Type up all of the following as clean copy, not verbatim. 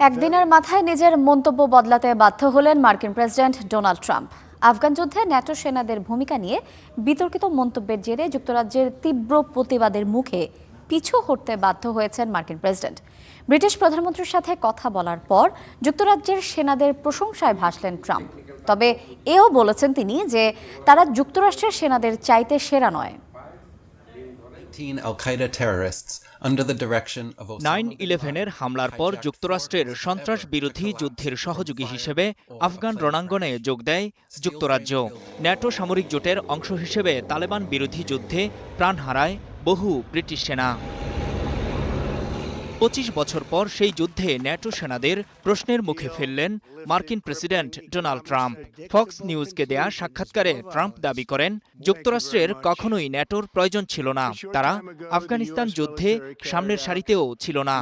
একদিনের মাথায় নিজের মন্তব্য বদলাতে বাধ্য হলেন মার্কিন প্রেসিডেন্ট ডোনাল্ড ট্রাম্প। আফগান যুদ্ধে ন্যাটো সেনাদের ভূমিকা নিয়ে বিতর্কিত মন্তব্যের জেরে যুক্তরাজ্যের তীব্র প্রতিবাদের মুখে পিছু হটতে বাধ্য হয়েছেন মার্কিন প্রেসিডেন্ট। ব্রিটিশ প্রধানমন্ত্রীর সাথে কথা বলার পর যুক্তরাজ্যের সেনাদের প্রশংসায় ভাসলেন ট্রাম্প। তবে এও বলেছেন তিনি যে তারা যুক্তরাষ্ট্রের সেনাদের চাইতে সেরা নয়। 9/11-এর হামলার পর যুক্তরাষ্ট্রের সন্ত্রাস বিরোধী যুদ্ধের সহযোগী হিসেবে আফগান রণাঙ্গনে যোগ দেয় যুক্তরাজ্য। ন্যাটো সামরিক জোটের অংশ হিসেবে তালেবান বিরোধী যুদ্ধে প্রাণ হারায় বহু ব্রিটিশ সেনা। 25 বছর পর সেই যুদ্ধে ন্যাটো সেনাদের প্রশ্নের মুখে ফেললেন মার্কিন প্রেসিডেন্ট ডোনাল্ড ট্রাম্প। ফক্স নিউজকে দেয়া সাক্ষাৎকারে ট্রাম্প দাবি করেন, যুক্তরাষ্ট্রের কখনোই ন্যাটোর প্রয়োজন ছিল না। তারা আফগানিস্তান যুদ্ধে সামনের সারিতেও ছিল না।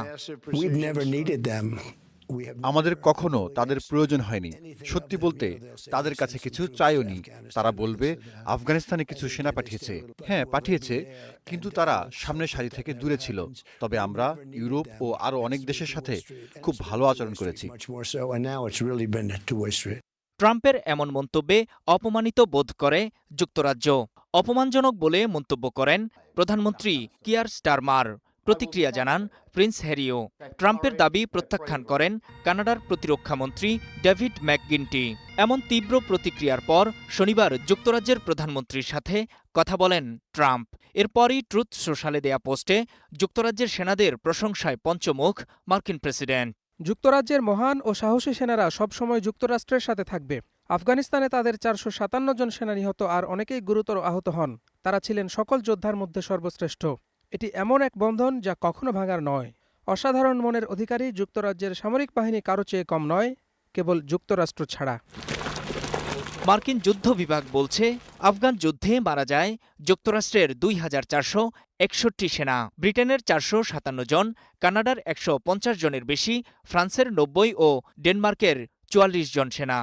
আমাদের কখনো তাদের প্রয়োজন হয়নি। সত্যি বলতে তাদের কাছে কিছু চাইওনি। তারা বলবে আফগানিস্তানে কিছু সেনা পাঠিয়েছে, হ্যাঁ পাঠিয়েছে, কিন্তু তারা সামনের সারি থেকে দূরে ছিল। তবে আমরা ইউরোপ ও আরো অনেক দেশের সাথে খুব ভালো আচরণ করেছি। ট্রাম্পের এমন মন্তব্যে অপমানিত বোধ করে যুক্তরাজ্য। অপমানজনক বলে মন্তব্য করেন প্রধানমন্ত্রী কিয়ার স্টারমার। প্রতিক্রিয়া জানান প্রিন্স হ্যারিও। ট্রাম্পের দাবি প্রত্যাখ্যান করেন কানাডার প্রতিরক্ষামন্ত্রী ডেভিড ম্যাকগিন্টি। এমন তীব্র প্রতিক্রিয়ার পর শনিবার যুক্তরাজ্যের প্রধানমন্ত্রীর সাথে কথা বলেন ট্রাম্প। এরপরই ট্রুথ সোশ্যালে দেয়া পোস্টে যুক্তরাজ্যের সেনাদের প্রশংসায় পঞ্চমুখ মার্কিন প্রেসিডেন্ট। যুক্তরাজ্যের মহান ও সাহসী সেনারা সবসময় যুক্তরাষ্ট্রের সাথে থাকবে। আফগানিস্তানে তাদের 457 জন সেনা নিহত আর অনেকেই গুরুতর আহত হন। তারা ছিলেন সকল যোদ্ধার মধ্যে সর্বশ্রেষ্ঠ। এটি এমন এক বন্ধন যা কখনো ভাঙার নয়। অসাধারণ মনের অধিকারী যুক্তরাজ্যের সামরিক বাহিনী কারো চেয়ে কম নয়, কেবল যুক্তরাষ্ট্র ছাড়া। মার্কিন যুদ্ধ বিভাগ বলছে, আফগান যুদ্ধে মারা যায় যুক্তরাষ্ট্রের 2461 সেনা, ব্রিটেনের 457 জন, কানাডার 150 জনের বেশি, ফ্রান্সের 90 ও ডেনমার্কের 44 জন সেনা।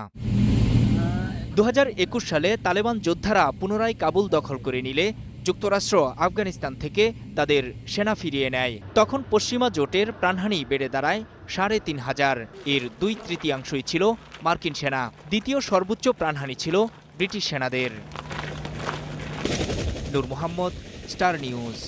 2021 সালে তালেবান যোদ্ধারা পুনরায় কাবুল দখল করে নিলে যুক্তরাষ্ট্র আফগানিস্তান থেকে তাদের সেনা ফিরিয়ে নেয়। তখন পশ্চিমা জোটের প্রাণহানি বেড়ে দাঁড়ায় 3500। এর 2/3 ছিল মার্কিন সেনা। দ্বিতীয় সর্বোচ্চ প্রাণহানি ছিল ব্রিটিশ সেনাদের। নূর মোহাম্মদ, স্টার নিউজ।